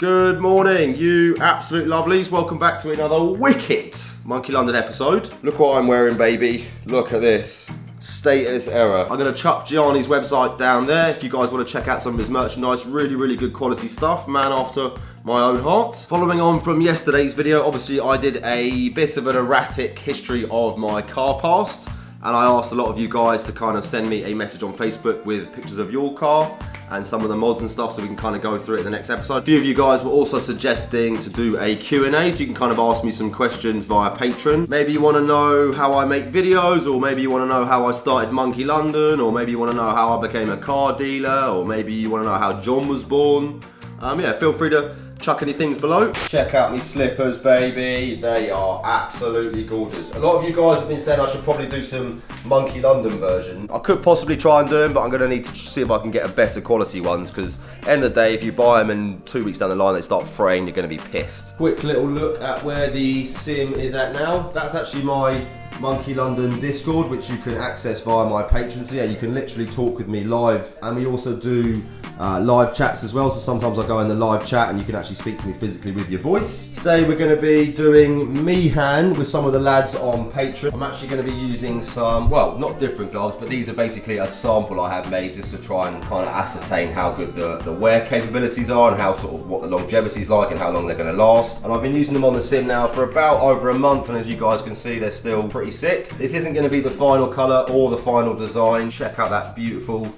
Good morning, you absolute lovelies. Welcome back to another wicked Monkey London episode. Look what I'm wearing, baby. Look at this. Status error. I'm going to chuck Gianni's website down there if you guys want to check out some of his merchandise. Really good quality stuff. Man after my own heart. Following on from yesterday's video, obviously I did a bit of an erratic history of my car past. And I asked a lot of you guys to kind of send me a message on Facebook with pictures of your car and some of the mods and stuff so we can kind of go through it in the next episode. A few of you guys were also suggesting to do a Q&A, so you can kind of ask me some questions via Patreon. Maybe you want to know how I make videos, or maybe you want to know how I started Monkey London, or maybe you want to know how I became a car dealer, or maybe you want to know how John was born. Yeah, feel free to chuck any things below. Check out my slippers, baby. They are absolutely gorgeous. A lot of you guys have been saying I should probably do some Monkey London version. I could possibly try and do them, but I'm going to need to see if I can get a better quality ones, because end of the day, if you buy them and 2 weeks down the line they start fraying, you're going to be pissed. Quick little look at where the sim is at now. That's actually my Monkey London Discord, which you can access via my Patreon. So yeah, you can literally talk with me live, and we also do live chats as well. So sometimes I go in the live chat and you can actually speak to me physically with your voice. Today we're going to be doing Meehan with some of the lads on Patreon. I'm actually going to be using some, well, not different gloves, but these are basically a sample I have made just to try and kind of ascertain how good the wear capabilities are and how sort of what the longevity is like and how long they're going to last. And I've been using them on the sim now for about over a month, and as you guys can see, they're still pretty sick. This isn't going to be the final colour or the final design. Check out that beautiful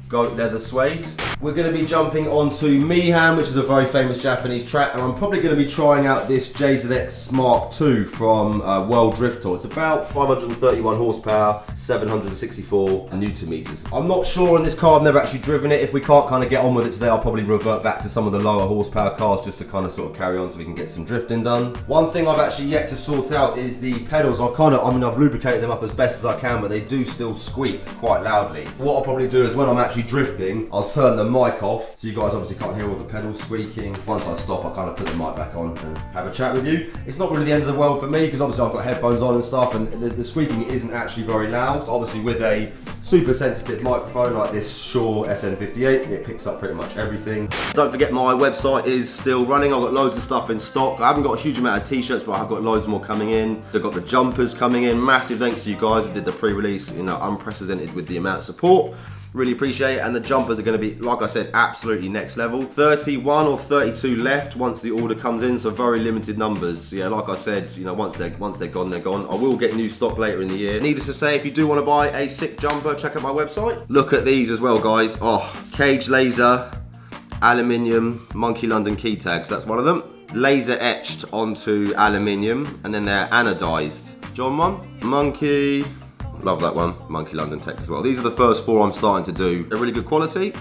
goat leather suede. We're going to be jumping onto Meehan, which is a very famous Japanese track, and I'm probably going to be trying out this JZX100 Mark 2 from World Drift Tour. It's about 531 horsepower, 764 Newton meters. I'm not sure on this car, I've never actually driven it. If we can't kind of get on with it today, I'll probably revert back to some of the lower horsepower cars just to kind of sort of carry on so we can get some drifting done. One thing I've actually yet to sort out is the pedals. I've lubricated them up as best as I can, but they do still squeak quite loudly. What I'll probably do is when I'm actually drifting, I'll turn the mic off so you guys obviously can't hear all the pedals squeaking. Once I stop, I kind of put the mic back on and have a chat with you. It's not really the end of the world for me because obviously I've got headphones on and stuff, and the squeaking isn't actually very loud. Obviously with a super sensitive microphone like this Shure SM58, it picks up pretty much everything. Don't forget my website is still running. I've got loads of stuff in stock. I haven't got a huge amount of t-shirts, but I've got loads more coming in. I've got the jumpers coming in. Massive thanks to you guys who did the pre-release, unprecedented with the amount of support. Really appreciate it, and the jumpers are going to be, like I said, absolutely next level. 31 or 32 left once the order comes in, so very limited numbers. Yeah, like I said, once they're gone, they're gone. I will get new stock later in the year. Needless to say, if you do want to buy a sick jumper, check out my website. Look at these as well, guys. Oh, cage laser, aluminium, Monkey London key tags. That's one of them. Laser etched onto aluminium, and then they're anodized. John one, Monkey. Love that one. Monkey London text as well. These are the first four I'm starting to do. They're really good quality.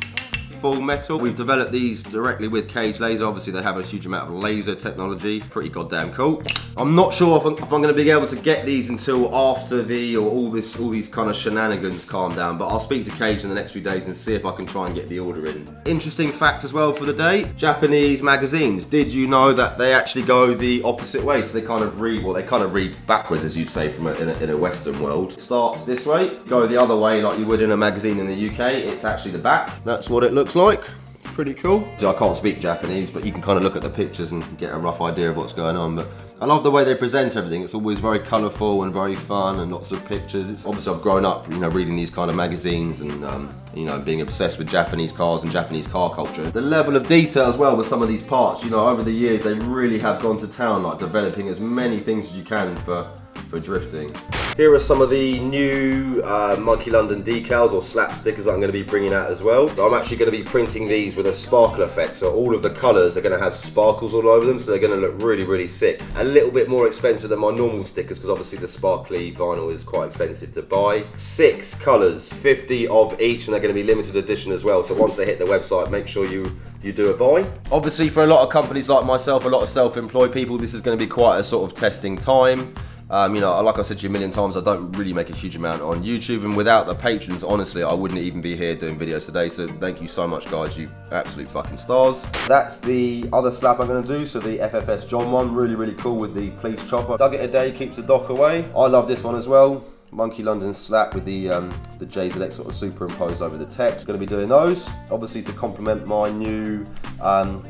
Full metal. We've developed these directly with Cage Laser. Obviously they have a huge amount of laser technology. Pretty goddamn cool. I'm not sure if I'm going to be able to get these until after all these kind of shenanigans calm down, but I'll speak to Cage in the next few days and see if I can try and get the order in. Interesting fact as well for the day, Japanese magazines. Did you know that they actually go the opposite way? So they kind of read backwards, as you'd say in a Western world. Starts this way, go the other way like you would in a magazine in the UK. It's actually the back. That's what it looks like. Pretty cool. So I can't speak Japanese, but you can kind of look at the pictures and get a rough idea of what's going on. But I love the way they present everything. It's always very colourful and very fun and lots of pictures. Obviously I've grown up, reading these kind of magazines and being obsessed with Japanese cars and Japanese car culture. The level of detail as well with some of these parts, over the years they really have gone to town, like developing as many things as you can for drifting. Here are some of the new Monkey London decals or slap stickers that I'm going to be bringing out as well. I'm actually going to be printing these with a sparkle effect, so all of the colours are going to have sparkles all over them, so they're going to look really sick. A little bit more expensive than my normal stickers because obviously the sparkly vinyl is quite expensive to buy. 6 colours, 50 of each, and they're going to be limited edition as well, so once they hit the website, make sure you do a buy. Obviously for a lot of companies like myself, a lot of self-employed people, this is going to be quite a sort of testing time. Like I said to you a million times, I don't really make a huge amount on YouTube, and without the patrons, honestly, I wouldn't even be here doing videos today, so thank you so much, guys, you absolute fucking stars. That's the other slap I'm going to do, so the FFS John one, really cool with the police chopper. Dug it a day, keeps the dock away. I love this one as well. Monky London slap with the JZX sort of superimposed over the text. Going to be doing those, obviously to complement my new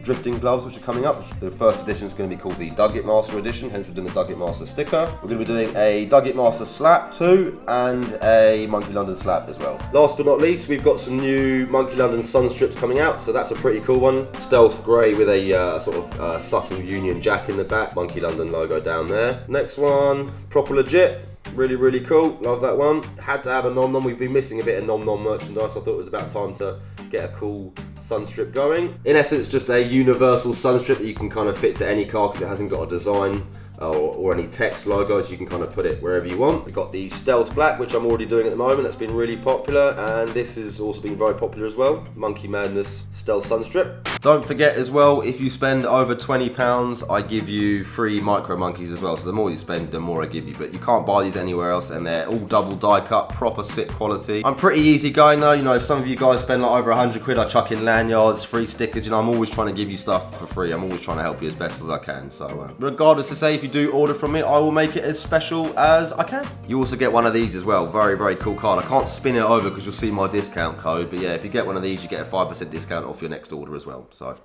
drifting gloves which are coming up. The first edition is going to be called the Dug It Master edition, hence we're doing the Dug It Master sticker. We're going to be doing a Dug It Master slap too, and a Monky London slap as well. Last but not least, we've got some new Monky London sun strips coming out, so that's a pretty cool one. Stealth grey with a sort of subtle Union Jack in the back, Monky London logo down there. Next one, proper legit. Really, really cool. Love that one. Had to have a nom-nom. We've been missing a bit of nom-nom merchandise. I thought it was about time to get a cool sun strip going. In essence, just a universal sun strip that you can kind of fit to any car because it hasn't got a design or any text logos. You can kind of put it wherever you want. We've got the Stealth Black, which I'm already doing at the moment. That's been really popular, and this has also been very popular as well. Monkey Madness Stealth Sun Strip. Don't forget as well, if you spend over £20, I give you free micro monkeys as well. So the more you spend, the more I give you. But you can't buy these anywhere else, and they're all double die cut, proper sick quality. I'm pretty easy going though. You know, if some of you guys spend like over 100 quid, I chuck in lanyards, free stickers. You know, I'm always trying to give you stuff for free. I'm always trying to help you as best as I can. So regardless to say, if you do order from me, I will make it as special as I can. You also get one of these as well. Very, very cool card. I can't spin it over because you'll see my discount code. But yeah, if you get one of these, you get a 5% discount off your next order as well. So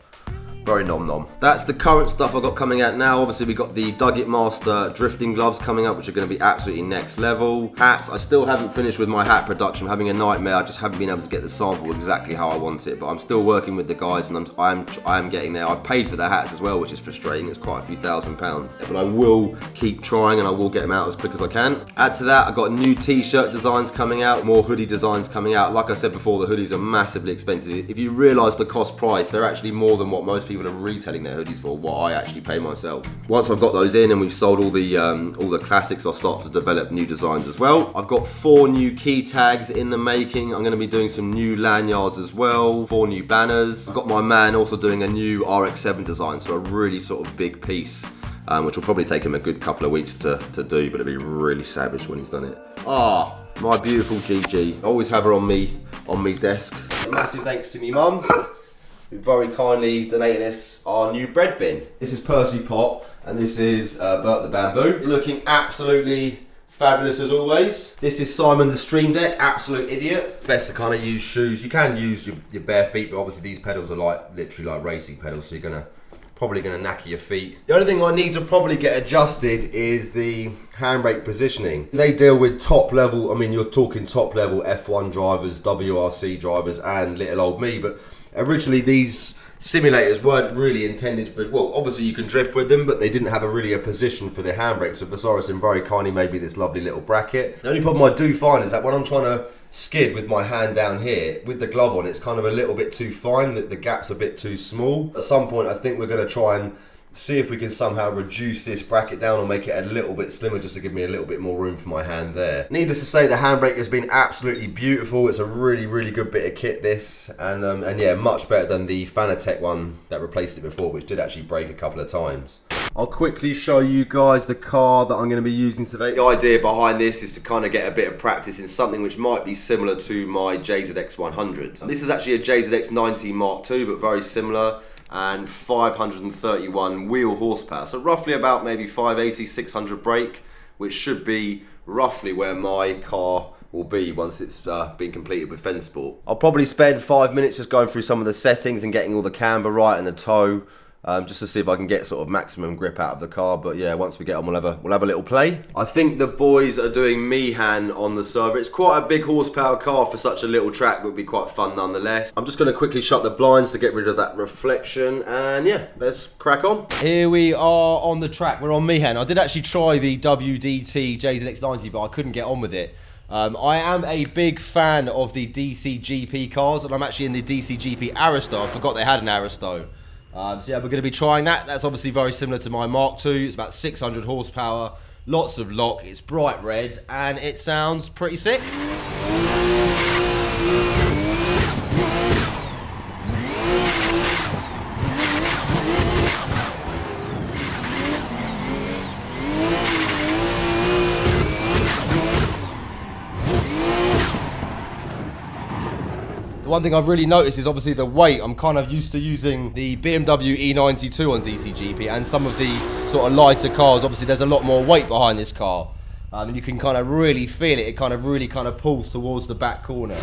very nom-nom. That's the current stuff I've got coming out now. Obviously, we've got the Dug It Master drifting gloves coming up, which are going to be absolutely next level. Hats, I still haven't finished with my hat production. I'm having a nightmare. I just haven't been able to get the sample exactly how I want it, but I'm still working with the guys, and I'm getting there. I've paid for the hats as well, which is frustrating. It's quite a few £1,000s, but I will keep trying, and I will get them out as quick as I can. Add to that, I've got new t-shirt designs coming out, more hoodie designs coming out. Like I said before, the hoodies are massively expensive. If you realise the cost price, they're actually more than what most people are retailing their hoodies for, what I actually pay myself. Once I've got those in and we've sold all the classics, I'll start to develop new designs as well. I've got 4 new key tags in the making. I'm going to be doing some new lanyards as well, 4 new banners. I've got my man also doing a new RX-7 design, so a really sort of big piece, which will probably take him a good couple of weeks to do, but it'll be really savage when he's done it. Ah, my beautiful GG. I always have her on me desk. A massive thanks to me mum, who very kindly donated us our new bread bin. This is Percy Pot, and this is Bert the Bamboo. It's looking absolutely fabulous as always. This is Simon the Stream Deck, absolute idiot. Best to kind of use shoes. You can use your bare feet, but obviously these pedals are like literally like racing pedals, so you're probably gonna knacker your feet. The only thing I need to probably get adjusted is the handbrake positioning. They deal with top level, I mean you're talking top level F1 drivers, WRC drivers, and little old me, but originally these simulators weren't really intended for, well obviously you can drift with them, but they didn't have a position for the handbrake, so Vesarosim very kindly made me this lovely little bracket. The only problem I do find is that when I'm trying to skid with my hand down here, with the glove on, it's kind of a little bit too fine, the gap's a bit too small. At some point I think we're going to try and see if we can somehow reduce this bracket down or make it a little bit slimmer, just to give me a little bit more room for my hand there. Needless to say, the handbrake has been absolutely beautiful. It's a really, really good bit of kit, this, and yeah, much better than the Fanatec one that replaced it before, which did actually break a couple of times. I'll quickly show you guys the car that I'm going to be using today. The idea behind this is to kind of get a bit of practice in something which might be similar to my JZX100. This is actually a JZX100 Mark II, but very similar, and 531 wheel horsepower, so roughly about maybe 580, 600 brake, which should be roughly where my car will be once it's been completed with Fensport. Sport. I'll probably spend 5 minutes just going through some of the settings and getting all the camber right and the toe, just to see if I can get sort of maximum grip out of the car. But yeah, once we get on, we'll have a little play. I think the boys are doing Meehan on the server. It's quite a big horsepower car for such a little track, but it'll be quite fun nonetheless. I'm just going to quickly shut the blinds to get rid of that reflection, and yeah, let's crack on. Here we are on the track. We're on Meehan. I did actually try the WDT JZX90, but I couldn't get on with it. I am a big fan of the DCGP cars, and I'm actually in the DCGP Aristo. I forgot they had an Aristo. So yeah, we're going to be trying that. That's obviously very similar to my Mark II. It's about 600 horsepower, lots of lock, it's bright red, and it sounds pretty sick. The one thing I've really noticed is obviously the weight. I'm kind of used to using the BMW E92 on DCGP and some of the sort of lighter cars. Obviously there's a lot more weight behind this car. And you can kind of really feel it. It kind of really kind of pulls towards the back corner.